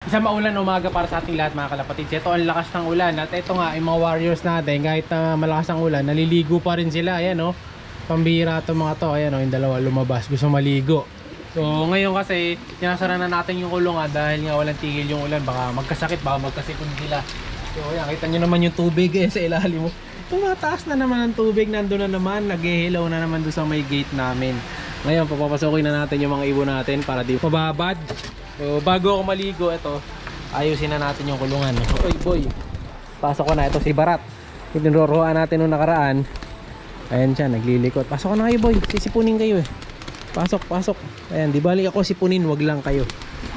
Isang maulan umaga para sa ating lahat mga kalapatids. Ito ang lakas ng ulan at ito nga yung mga warriors natin kahit malakas ang ulan naliligo pa rin sila. Ayan o, pambihira itong mga to. Ayan o, yung dalawa lumabas gusto maligo. So ngayon kasi sinasara na natin yung kulungan dahil nga walang tigil yung ulan. Baka magkasakit, baka magkasipon sila. So ayan, kita nyo naman yung tubig sa ilalim mo. Tumataas na naman ang tubig, nandun na naman, naghihilaw na naman doon sa may gate namin. Ngayon papapasokin na natin yung mga ibon natin para di mababad. So bago ako maligo, ito ayusin na natin yung kulungan. Oy boy, pasok ko na. Ito si Barat, tinuroroan natin nung nakaraan. Ayan siya, naglilikot. Pasok ko na kayo boy, sisipunin kayo Pasok, pasok. Ayan, di balik ako sipunin, wag lang kayo.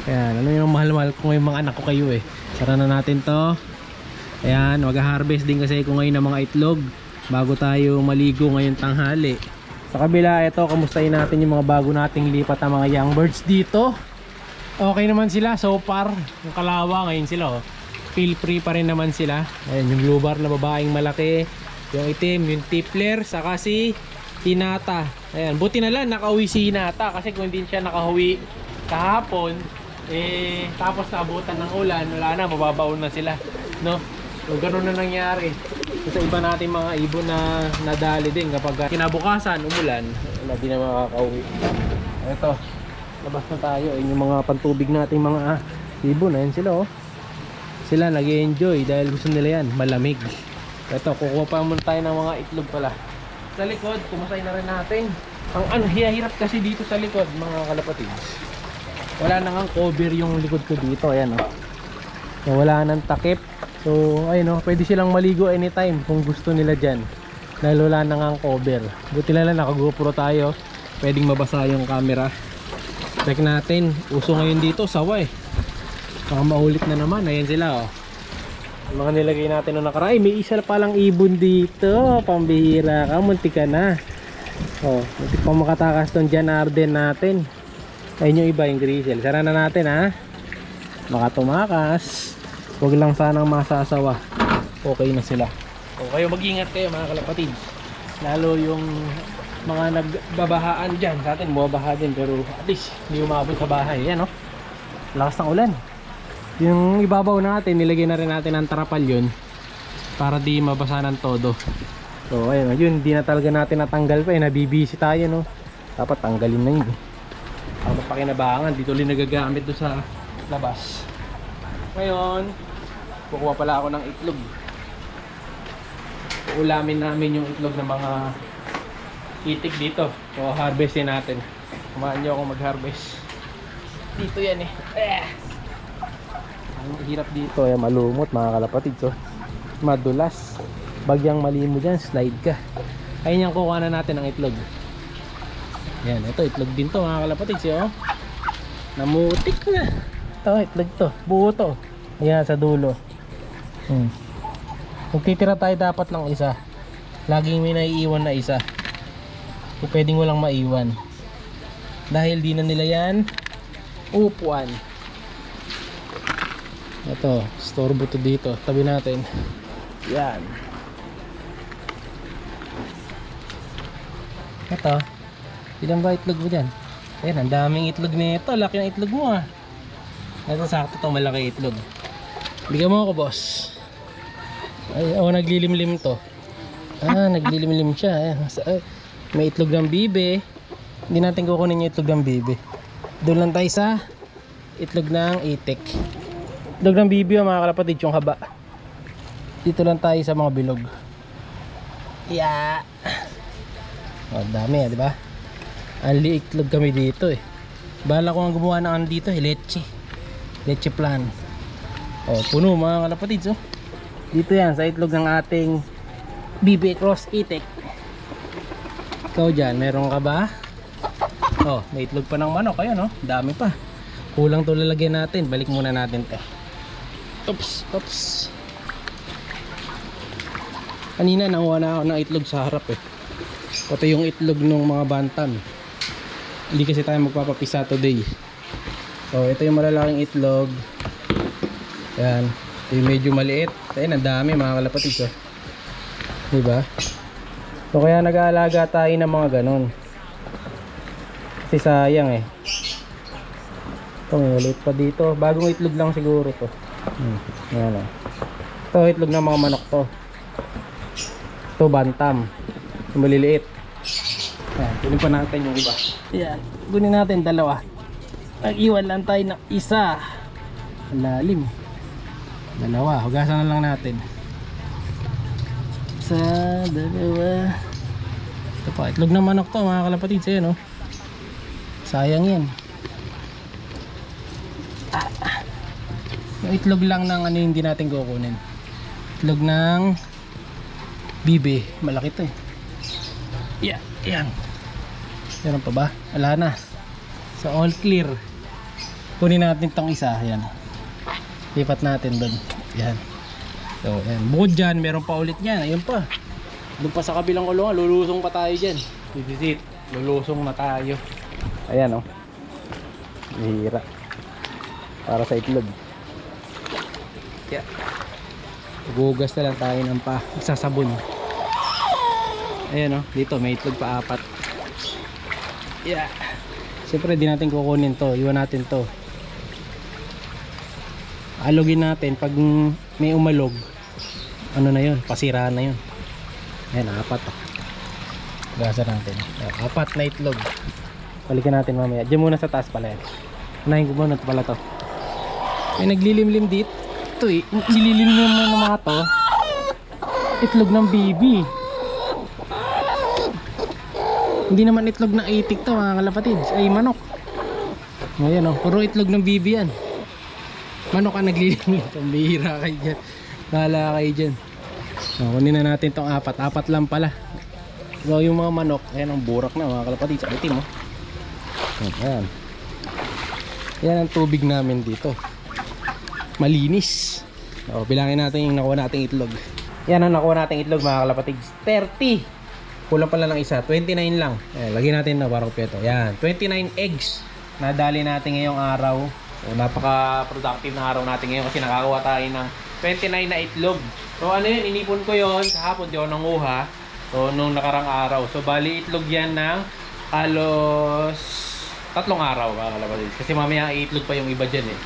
Ayan, ano yung mahal-mahal ko ngayong mga anak ko kayo Sara na natin to. Ayan, mag-harvest din kasi ko ngayon ng mga itlog bago tayo maligo ngayong tanghali. Sa kabila, ito, kamustahin natin yung mga bago nating lipat na mga young birds dito. Okay naman sila so far. Yung kalawa ngayon sila feel free pa rin naman sila. Ayan, yung blue bar na babaeng malaki, yung itim, yung tippler, saka si Hinata. Ayan, buti na lang nakauwi si Hinata kasi kung hindi siya nakauwi kahapon tapos naabutan ng ulan, wala na, mababaon na sila, no? So ganun na nangyari sa iba natin mga ibon na nadali din kapag kinabukasan umulan, hindi na makakauwi. Ito, labas na tayo. Ayun yung mga pantubig nating mga ibon. Ayan sila sila nag-i-enjoy dahil gusto nila yan, malamig. Ito, kukuha pa muna tayo ng mga itlog pala sa likod. Kumasay na rin natin. Ang hihirap kasi dito sa likod mga kalapatids, wala nang cover yung likod ko dito. Ayan so, wala nang takip. So ayun pwede silang maligo anytime kung gusto nila dyan dahil wala nang cover. Buti na lang naka GoPro tayo, pwedeng mabasa yung camera. Check natin, uso ngayon dito sawa baka maulit na naman. Ayan sila mga nilagay natin nung nakaraan. May isa pa lang ibon dito, pambihira ka, muntik ka na. Muntik pa makatakas tong Jan Arden natin. Ayun yung iba, yung grizzle. Sara na natin baka tumakas. Huwag lang sanang masasawa, okay na sila. Kayo mag-ingat kayo mga kalapatids, lalo yung mga nagbabahaan dyan. Sa atin bumabaha din pero at least hindi umabot sa bahay. Yan lakas ng ulan. Yung ibabaw natin nilagay na rin natin ang tarapal yun para di mabasa ng todo. So ayun yun, hindi na talaga natin natanggal pa nabibisi tayo dapat tanggalin na yun tapos pakinabangan dito ulit nagagamit doon sa labas. Ngayon kukuha pala ako ng itlog. Uulamin namin yung itlog ng mga itik dito. So harvestin natin. Kumaan nyo ako mag-harvest. Dito yan Ang hirap dito malumot mga kalapatid. So madulas. Bagyang mali mo dyan, slide ka. Ayun yung kukuha na natin ng itlog. Yan, ito itlog din to mga kalapatid. Namutik na. Ito itlog to, buo to. Ayan sa dulo. Kung titira tayo dapat ng isa, laging may naiiwan na isa. Kung pwedeng walang maiwan dahil di na nila yan upuan. Ito, storbo to dito. Tabi natin. Yan. Ito, ilan ba itlog mo dyan? Ayan, ang daming itlog nito. Laki ng itlog mo Ito sakto to, malaki itlog. Bigyan mo ako boss. Ay, naglilimlim to. Naglilimlim siya. Ayan. May itlog ng bibe. Hindi natin kukunin yung itlog ng bibe. Doon lang tayo sa itlog ng itik. Itlog ng bibe mga kalapatid, yung haba. Dito lang tayo sa mga bilog. Yeah. Dami di ba? Ang itlog kami dito Bala ko ang gumawa ng dito leche plan. Puno mga kalapatids dito yan sa itlog ng ating BB Cross itik. Ikaw dyan, meron ka ba? May itlog pa ng manok. Ayan dami pa. Kulang to lalagyan natin. Balik muna natin to. Oops. Kanina nakuha na ako ng itlog sa harap Pati yung itlog ng mga bantam. Hindi kasi tayo magpapapisa today. So ito yung malalaking itlog. Ayan. Ito yung medyo maliit. Ayan, ang dami mga kalapatids diba? So kaya nag-aalaga tayo ng mga ganon kasi sayang Ito may ulit pa dito. Bagong itlog lang siguro to. Yan o. Ito itlog ng mga manok to. Ito bantam. Ito maliliit. Ayan, kunin pa natin yung iba. Ayan, kunin natin dalawa. Nag-iwan lang tayo ng isa. Lalim. Dalawa, hugasan na lang natin. Isa, dalawa. Ito pa, itlog ng manok to mga kalapatids. Ayan o. Sayang yan. Yung itlog lang ng ano hindi natin kukunin. Itlog ng bibe. Malaki to eh. Yeah, yan. Meron pa ba? Wala na. So all clear. Kunin natin tong isa. Yan. Lipat natin doon. Yan. So yan. Bukod dyan, meron pa ulit yan. Ayun pa. Doon pa sa kabilang kulungan. Lulusong pa tayo dyan. Visit. Lulusong na tayo. Ayan o. Hihira. Para sa itlog. Yeah. Gugas na lang tayo ng sasabon. Ayan o, dito may itlog pa 4. Yeah. Siyempre di natin kukunin to. Iwan natin to. Alugin natin pag may umalog. Ano na yun, pasiraan na yun. Ayan, 4 o. Gasa natin. 4 na itlog. Balikan natin mamaya. Diyan muna sa taas pala yan. Unahin ko muna ito pala to. May naglilimlim dito. Ito eh, nililimlim mo ng mga to. Itlog ng bibi. Hindi naman itlog ng itik to mga kalapatids. Ay manok. Ayan o, puro itlog ng bibi yan. Manok ang naglilimlim. Pambihira kayo dyan. Bahala kayo dyan. Kunin na natin itong 4. 4 lang pala. So yung mga manok, ayan ang burak na mga kalapatids. Itim o. Ayan. Yan ang tubig namin dito. Malinis. O, bilangin natin yung nakuha nating itlog. Yan ang nakuha nating itlog mga kalapatids. 30. Kulang pala ng isa. 29 lang. Ayan, lagyan natin na para kumpleto. Yan. 29 eggs. Nadali natin ngayong araw. So, napaka-productive na araw natin ngayon kasi nakakawa tayo ng 29 na itlog. So ano yun, inipon ko yun. Kahapon di ako nanguha. So nung nakarang araw. So bali itlog yan ng halos 3 araw mga kalapatids. Kasi mamaya itlog pa yung iba dyan eh.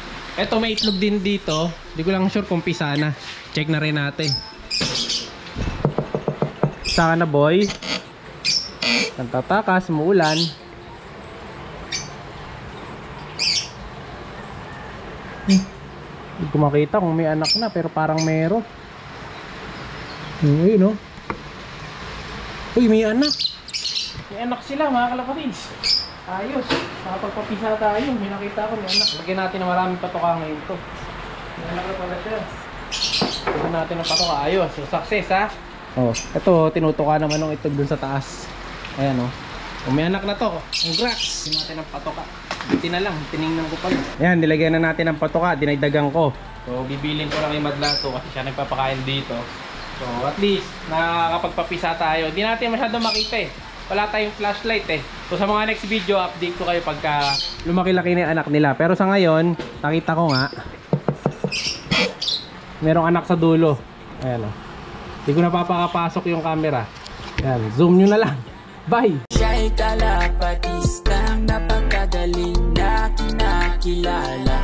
Eto may itlog din dito. Di ko lang sure kung pisa na. Check na rin natin. Saka na boy. Nagtatakas, muulan. Hindi ko makita kung may anak na pero parang meron. Ayun no. Uy, may anak. May anak sila mga kalapatids. Ayos. Makapagpapisa tayo. May nakita ko may anak. Lagyan natin na maraming patoka ngayon to. May anak na pala siya. Lagyan natin ng patoka. Ayos. So success ha. Oh, ito tinutuka naman ng itlog dun sa taas. Ayan oh. Kung may anak na to, congrats. Lagyan natin ng patoka. Biti na lang, tiningnan ko pala. Ayan, nilagyan na natin ng patoka, dinagdagan ko. So, bibilin ko lang yung madlato kasi siya nagpapakain dito. So, at least, nakakapagpapisa tayo. Hindi natin masyado makita eh. Wala tayong flashlight eh. So, sa mga next video, update ko kayo pagka lumaki-laki na yung anak nila. Pero sa ngayon, nakita ko nga, merong anak sa dulo. Ayan o. Hindi ko napapakapasok yung camera. Ayan, zoom nyo na lang. Bye! Siya'y kalapatistang napakagaling na kinakilala.